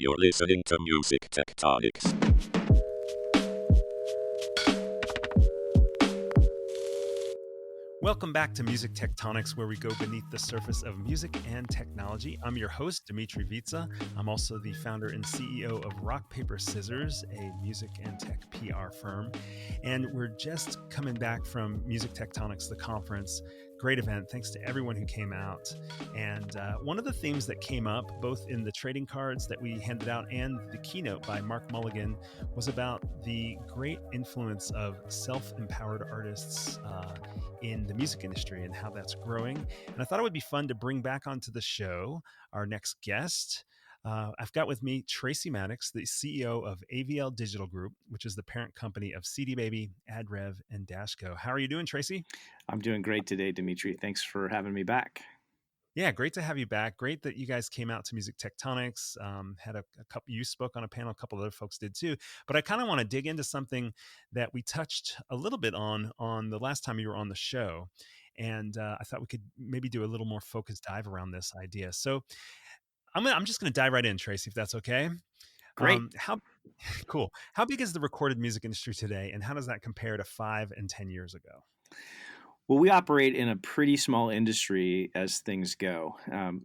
You're listening to Music Tectonics. Welcome back to Music Tectonics, where we go beneath the surface of music and technology. I'm your host, Dimitri Vitsa. I'm also the founder and CEO of Rock, Paper, Scissors, a music and tech PR firm. And we're just coming back from Music Tectonics, the conference. Great event. Thanks to everyone who came out. And one of the themes that came up, both in the trading cards that we handed out and the keynote by Mark Mulligan, was about the great influence of self-empowered artists in the music industry and how that's growing. And I thought it would be fun to bring back onto the show our next guest. I've got with me Tracy Maddux, the CEO of AVL Digital Group, which is the parent company of CD Baby, AdRev, and DashGo. How are you doing, Tracy? I'm doing great today, Dimitri. Thanks for having me back. Yeah, great to have you back. Great that you guys came out to Music Tectonics. Had a couple, you spoke on a panel, a couple of other folks did too. But I kind of want to dig into something that we touched a little bit on the last time you were on the show. And I thought we could maybe do a little more focused dive around this idea. So I'm just going to dive right in, Tracy, if that's okay. Great. How cool. How big is the recorded music industry today, and how does that compare to 5 and 10 years ago? Well, we operate in a pretty small industry as things go.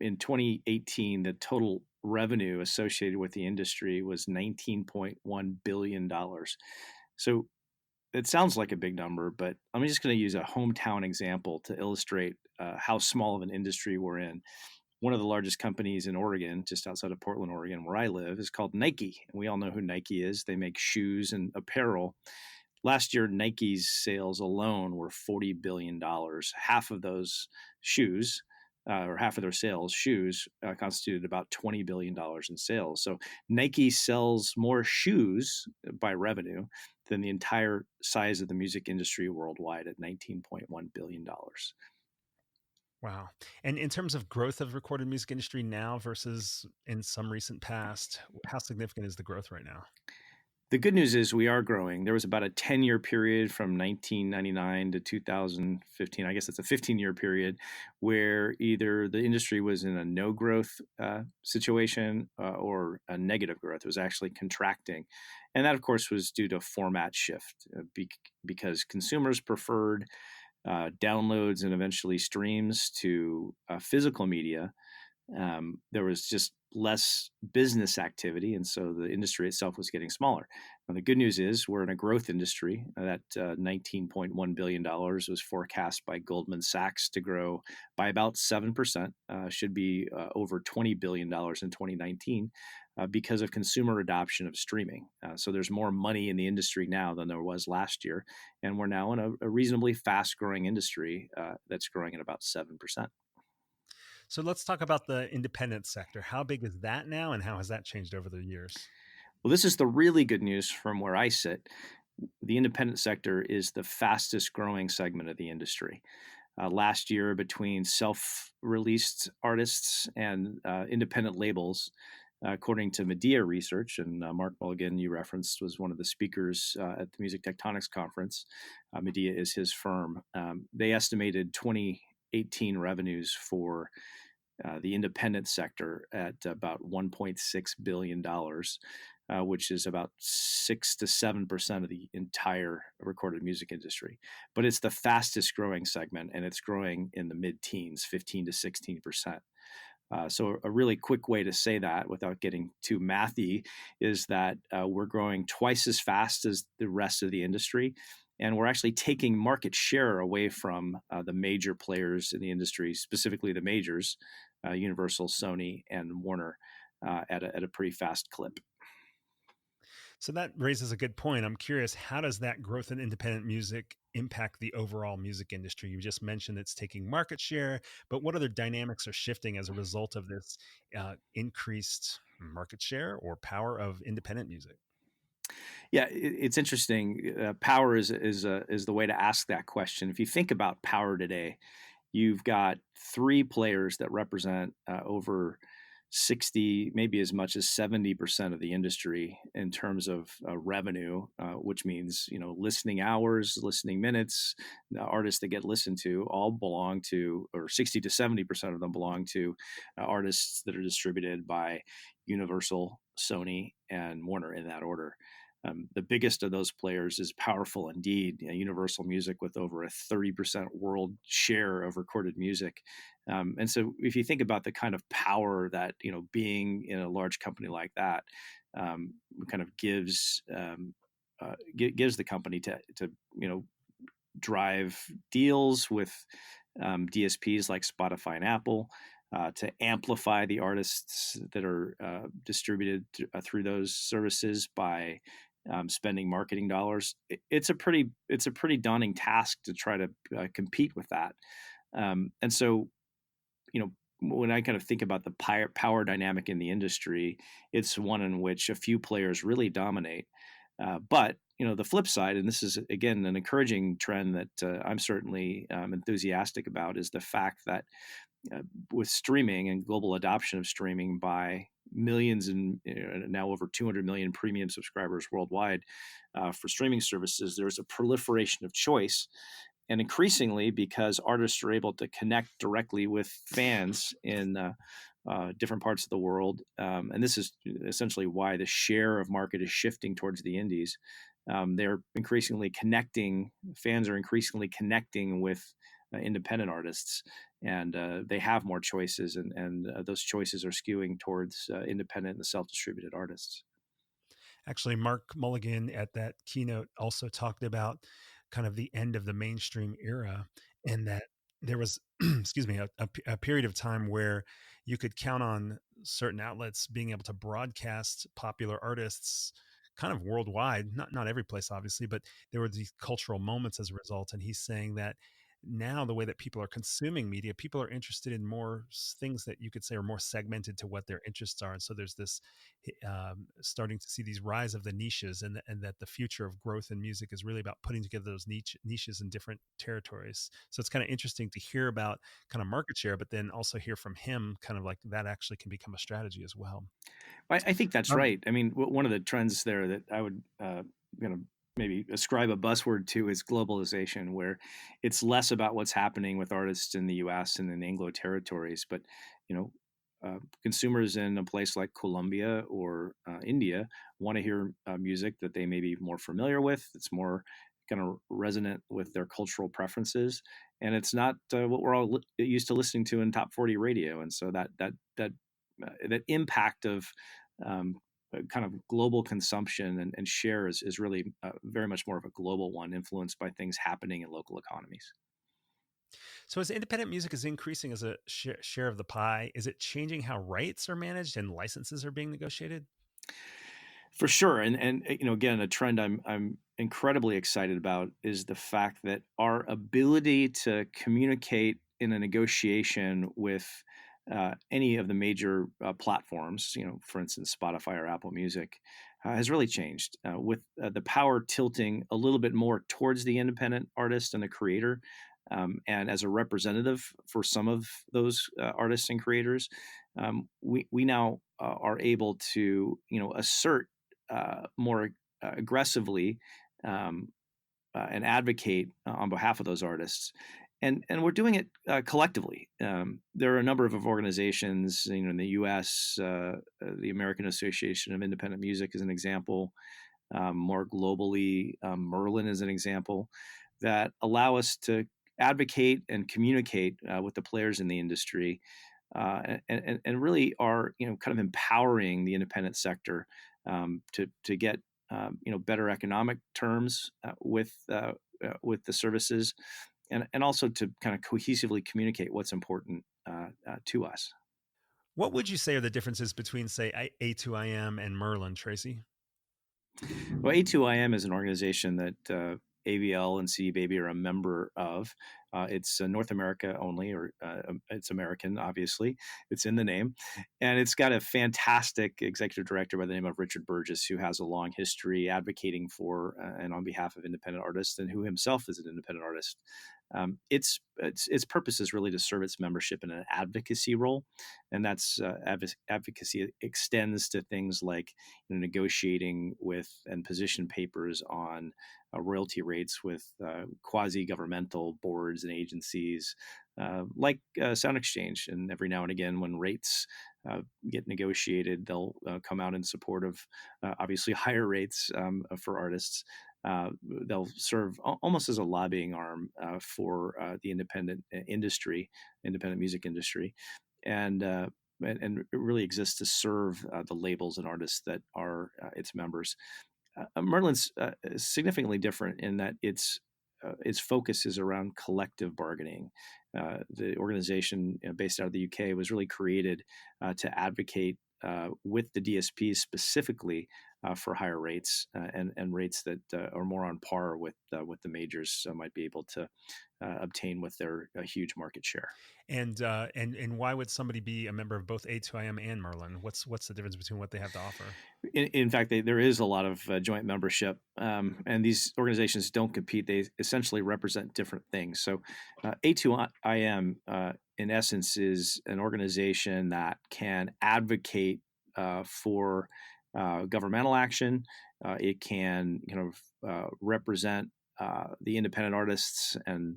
In 2018, the total revenue associated with the industry was $19.1 billion. So it sounds like a big number, but I'm just going to use a hometown example to illustrate how small of an industry we're in. One of the largest companies in Oregon, just outside of Portland, Oregon, where I live, is called Nike. And we all know who Nike is. They make shoes and apparel. Last year, Nike's sales alone were $40 billion. Half of those shoes, or half of their sales, shoes, constituted about $20 billion in sales. So Nike sells more shoes by revenue than the entire size of the music industry worldwide at $19.1 billion. Wow. And in terms of growth of recorded music industry now versus in some recent past, how significant is the growth right now? The good news is we are growing. There was about a 10-year period from 1999 to 2015. I guess it's a 15-year period where either the industry was in a no growth situation or a negative growth. It was actually contracting. And that, of course, was due to format shift because consumers preferred downloads and eventually streams to physical media. There was just less business activity, and so the industry itself was getting smaller. Now, the good news is we're in a growth industry. That $19.1 billion was forecast by Goldman Sachs to grow by about 7%, should be over $20 billion in 2019 because of consumer adoption of streaming. So there's more money in the industry now than there was last year, and we're now in a reasonably fast-growing industry that's growing at about 7%. So let's talk about the independent sector. How big is that now, and how has that changed over the years? Well, this is the really good news from where I sit. The independent sector is the fastest growing segment of the industry. Last year, between self-released artists and independent labels, according to Medea Research, and Mark Mulligan, you referenced, was one of the speakers at the Music Tectonics Conference. Medea is his firm. They estimated 2018 revenues for the independent sector at about $1.6 billion, which is about 6 to 7% of the entire recorded music industry. But it's the fastest growing segment, and it's growing in the mid-teens, 15 to 16%. So a really quick way to say that without getting too mathy is that we're growing twice as fast as the rest of the industry. And we're actually taking market share away from the major players in the industry, specifically the majors, Universal, Sony, and Warner, at a pretty fast clip. So that raises a good point. I'm curious, how does that growth in independent music impact the overall music industry? You just mentioned it's taking market share, but what other dynamics are shifting as a result of this increased market share or power of independent music? Yeah, it's interesting. Power is the way to ask that question. If you think about power today, you've got three players that represent over 60, maybe as much as 70% of the industry in terms of revenue, which means, listening hours, listening minutes, artists that get listened to all belong to, or 60 to 70% of them belong to artists that are distributed by Universal, Sony, and Warner in that order. The biggest of those players is powerful indeed. Universal Music with over a 30% world share of recorded music. And so if you think about the kind of power that, being in a large company like that kind of gives the company to drive deals with DSPs like Spotify and Apple, to amplify the artists that are distributed through those services by spending marketing dollars. It's a pretty daunting task to try to compete with that. And so, when I kind of think about the power dynamic in the industry, it's one in which a few players really dominate. But the flip side, and this is again an encouraging trend that I'm certainly enthusiastic about, is the fact that with streaming and global adoption of streaming by millions and now over 200 million premium subscribers worldwide for streaming services, there's a proliferation of choice. And increasingly, because artists are able to connect directly with fans in different parts of the world, and this is essentially why the share of market is shifting towards the indies. Fans are increasingly connecting with independent artists, and they have more choices, and those choices are skewing towards independent and self-distributed artists. Actually, Mark Mulligan at that keynote also talked about kind of the end of the mainstream era, and that there was, excuse me, a period of time where you could count on certain outlets being able to broadcast popular artists kind of worldwide, not every place, obviously, but there were these cultural moments as a result. And he's saying that now the way that people are consuming media, people are interested in more things that you could say are more segmented to what their interests are. And so there's this starting to see these rise of the niches, and that the future of growth in music is really about putting together those niches in different territories. So it's kind of interesting to hear about kind of market share, but then also hear from him kind of like that actually can become a strategy as well. I think that's right. I mean, one of the trends there that I would maybe ascribe a buzzword to is globalization, where it's less about what's happening with artists in the U.S. and in Anglo territories, but consumers in a place like Colombia or India want to hear music that they may be more familiar with. It's more kind of resonant with their cultural preferences, and it's not what we're all used to listening to in top 40 radio. And so that impact of kind of global consumption and share is really very much more of a global one, influenced by things happening in local economies. So as independent music is increasing as a share of the pie, is it changing how rights are managed and licenses are being negotiated? For sure, and again, a trend I'm incredibly excited about is the fact that our ability to communicate in a negotiation with any of the major platforms, for instance, Spotify or Apple Music, has really changed with the power tilting a little bit more towards the independent artist and the creator. And as a representative for some of those artists and creators, we now are able to, assert more aggressively and advocate on behalf of those artists. And we're doing it collectively. There are a number of organizations, in the U.S., the American Association of Independent Music is an example. More globally, Merlin is an example, that allow us to advocate and communicate with the players in the industry, and really are kind of empowering the independent sector to get better economic terms with the services, and also to kind of cohesively communicate what's important to us. What would you say are the differences between, say, A2IM and Merlin, Tracy? Well, A2IM is an organization that AVL and CD Baby are a member of. It's North America only, or it's American, obviously. It's in the name. And it's got a fantastic executive director by the name of Richard Burgess, who has a long history advocating for and on behalf of independent artists, and who himself is an independent artist. Its purpose is really to serve its membership in an advocacy role, and that's advocacy extends to things like negotiating with and position papers on royalty rates with quasi-governmental boards and agencies like Sound Exchange. And every now and again, when rates get negotiated, they'll come out in support of obviously higher rates for artists. They'll serve almost as a lobbying arm for the independent music industry, and it really exists to serve the labels and artists that are its members. Merlin's significantly different in that its focus is around collective bargaining. The organization based out of the UK was really created to advocate with the DSPs specifically for higher rates and rates that are more on par with the majors might be able to obtain with their huge market share. And why would somebody be a member of both A2IM and Merlin? What's the difference between what they have to offer? In fact, there is a lot of joint membership, and these organizations don't compete. They essentially represent different things. So A2IM, in essence, is an organization that can advocate for governmental action. It can represent the independent artists and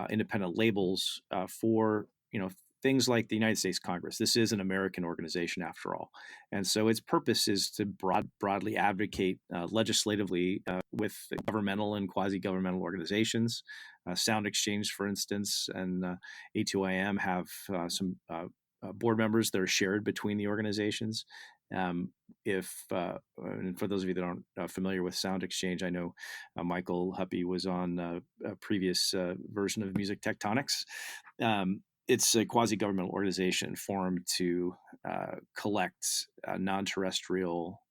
independent labels for things like the United States Congress. This is an American organization after all, and so its purpose is to broadly advocate legislatively with governmental and quasi-governmental organizations. Sound Exchange, for instance, and A2IM have some board members that are shared between the organizations. And for those of you that aren't familiar with Sound Exchange, I know Michael Huppy was on a previous version of Music Tectonics. It's a quasi-governmental organization formed to collect non-terrestrial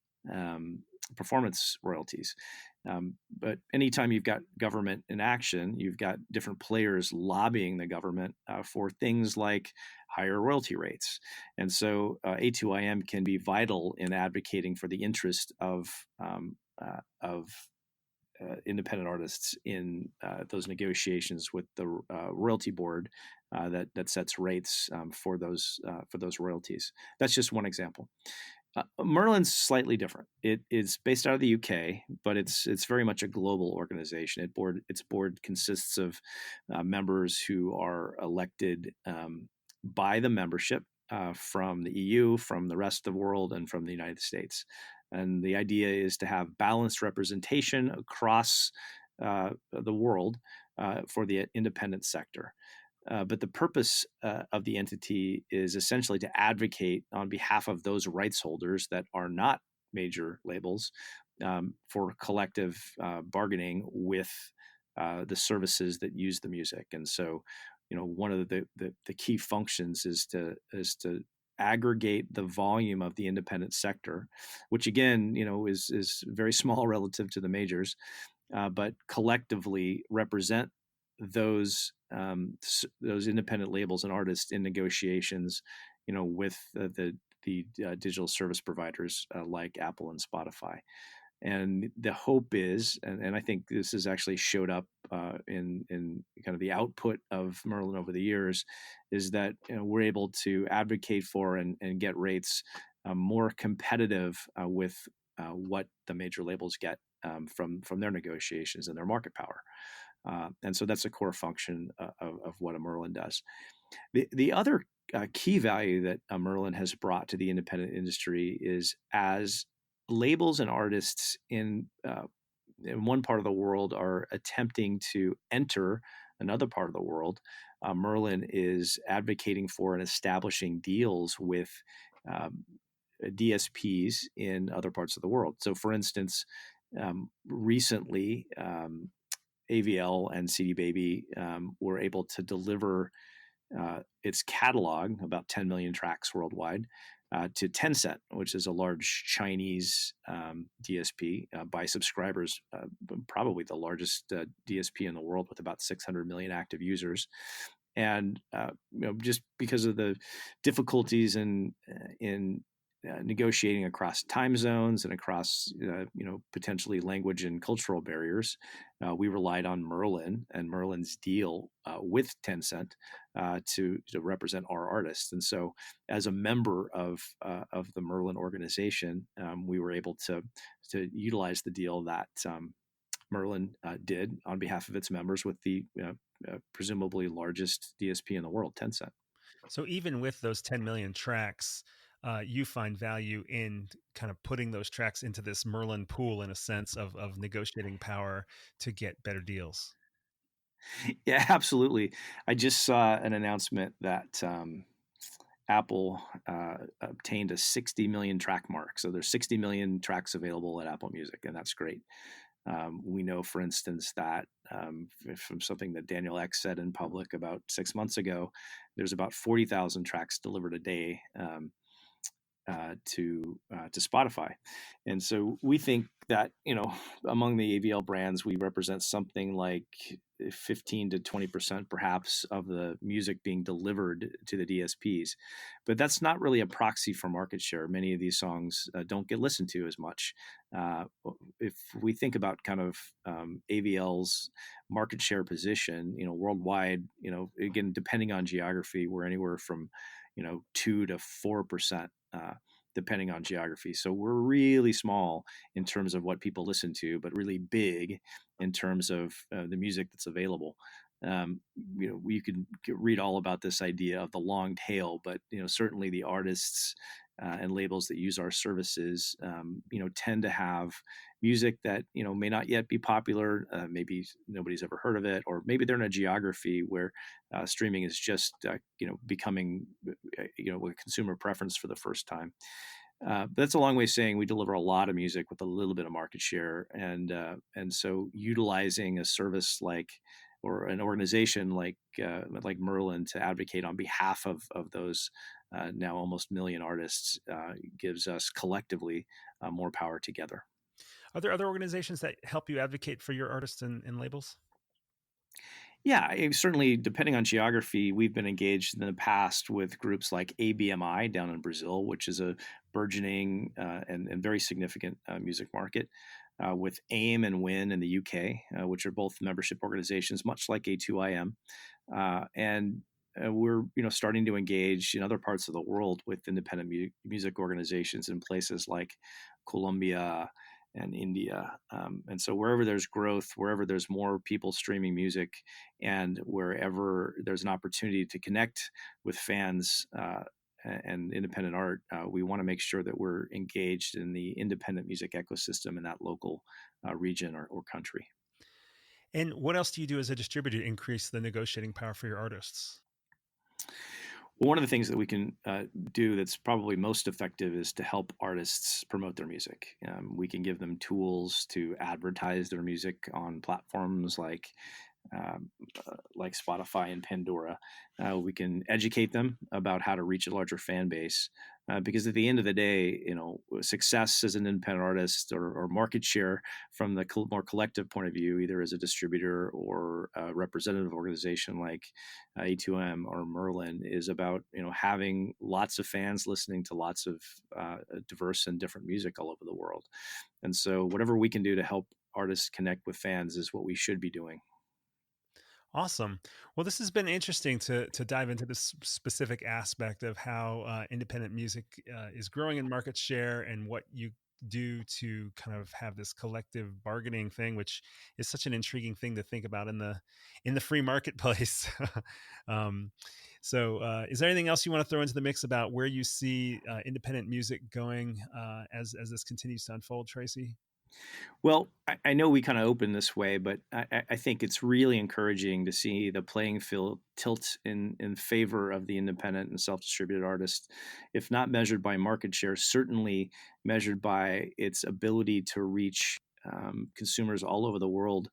performance royalties. But anytime you've got government in action, you've got different players lobbying the government for things like higher royalty rates. And so A2IM can be vital in advocating for the interest of independent artists in those negotiations with the royalty board that sets rates for those royalties. That's just one example. Merlin's slightly different. It is based out of the UK, but it's very much a global organization. Its board consists of members who are elected by the membership from the EU, from the rest of the world, and from the United States. And the idea is to have balanced representation across the world for the independent sector. But the purpose of the entity is essentially to advocate on behalf of those rights holders that are not major labels for collective bargaining with the services that use the music. And so, one of the key functions is to aggregate the volume of the independent sector, which again, is very small relative to the majors, but collectively represent those independent labels and artists in negotiations, with the digital service providers like Apple and Spotify. And the hope is, and I think this has actually showed up in kind of the output of Merlin over the years, is that we're able to advocate for and get rates more competitive with what the major labels get from their negotiations and their market power. And so that's a core function of what a Merlin does. The other key value that Merlin has brought to the independent industry is as labels and artists in one part of the world are attempting to enter another part of the world, Merlin is advocating for and establishing deals with DSPs in other parts of the world. So, for instance, recently, AVL and CD Baby were able to deliver its catalog, about 10 million tracks worldwide, to Tencent, which is a large Chinese DSP by subscribers, probably the largest DSP in the world with about 600 million active users. And just because of the difficulties in negotiating across time zones and across potentially language and cultural barriers. We relied on Merlin and Merlin's deal with Tencent to represent our artists. And so, as a member of the Merlin organization, we were able to utilize the deal that Merlin did on behalf of its members with the presumably largest DSP in the world, Tencent. So even with those 10 million tracks, you find value in kind of putting those tracks into this Merlin pool in a sense of negotiating power to get better deals. Yeah, absolutely. I just saw an announcement that Apple obtained a 60 million track mark. So there's 60 million tracks available at Apple Music, and that's great. We know, for instance, that from something that Daniel Ek said in public about 6 months ago, there's about 40,000 tracks delivered a day to Spotify. And so we think that, among the AVL brands, we represent something like 15 to 20% perhaps of the music being delivered to the DSPs. But that's not really a proxy for market share. Many of these songs don't get listened to as much. If we think about kind of AVL's market share position, worldwide, again, depending on geography, we're anywhere from 2 to 4%. Depending on geography. So we're really small in terms of what people listen to, but really big in terms of the music that's available. You can read all about this idea of the long tail, but certainly the artists and labels that use our services, tend to have music that may not yet be popular. Maybe nobody's ever heard of it, or maybe they're in a geography where streaming is just becoming a consumer preference for the first time. But that's a long way of saying we deliver a lot of music with a little bit of market share, and so utilizing a service or an organization like Merlin to advocate on behalf of those now almost million artists gives us collectively more power together. Are there other organizations that help you advocate for your artists and labels? Yeah, certainly, depending on geography, we've been engaged in the past with groups like ABMI down in Brazil, which is a burgeoning and very significant music market, with AIM and WIN in the UK, which are both membership organizations, much like A2IM. And we're starting to engage in other parts of the world with independent music organizations in places like Colombia and India. And so wherever there's growth, wherever there's more people streaming music, and wherever there's an opportunity to connect with fans and independent art, we want to make sure that we're engaged in the independent music ecosystem in that local region or country. And what else do you do as a distributor to increase the negotiating power for your artists? Well, one of the things that we can do that's probably most effective is to help artists promote their music. We can give them tools to advertise their music on platforms like Spotify and Pandora. We can educate them about how to reach a larger fan base, because at the end of the day, success as an independent artist or market share from the more collective point of view, either as a distributor or a representative organization like A2M or Merlin, is about having lots of fans listening to lots of diverse and different music all over the world. And so whatever we can do to help artists connect with fans is what we should be doing. Awesome. Well, this has been interesting to dive into this specific aspect of how independent music is growing in market share and what you do to kind of have this collective bargaining thing, which is such an intriguing thing to think about in the free marketplace. Is there anything else you want to throw into the mix about where you see independent music going as this continues to unfold, Tracy? Well, I know we kind of open this way, but I think it's really encouraging to see the playing field tilt in favor of the independent and self-distributed artist, if not measured by market share, certainly measured by its ability to reach consumers all over the world.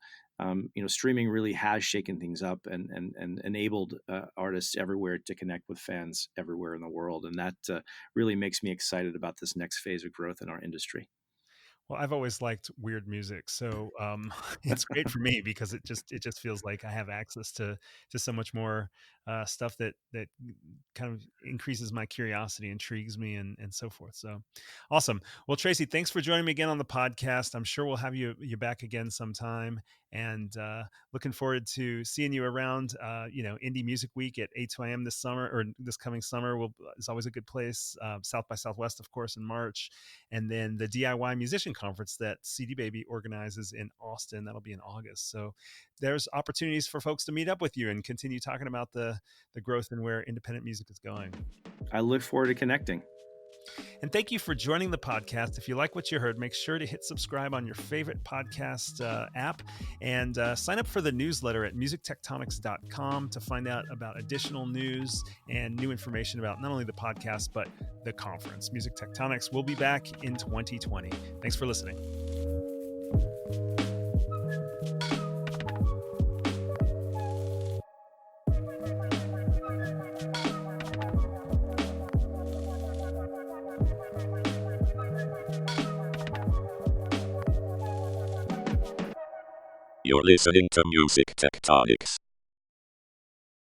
Streaming really has shaken things up and enabled artists everywhere to connect with fans everywhere in the world. And that really makes me excited about this next phase of growth in our industry. Well, I've always liked weird music, so it's great for me because it just feels like I have access to so much more stuff that kind of increases my curiosity, intrigues me, and so forth. So awesome. Well, Tracy, thanks for joining me again on the podcast. I'm sure we'll have you back again sometime, and looking forward to seeing you around. Indie Music Week at A2IM this summer or this coming summer is always a good place. South by Southwest, of course, in March. And then the DIY Musician Conference that CD Baby organizes in Austin, that'll be in August. So there's opportunities for folks to meet up with you and continue talking about the growth and where independent music is going. I look forward to connecting. And thank you for joining the podcast. If you like what you heard, make sure to hit subscribe on your favorite podcast app and sign up for the newsletter at musictectonics.com to find out about additional news and new information about not only the podcast, but the conference. Music Tectonics will be back in 2020. Thanks for listening. You're listening to Music Tectonics.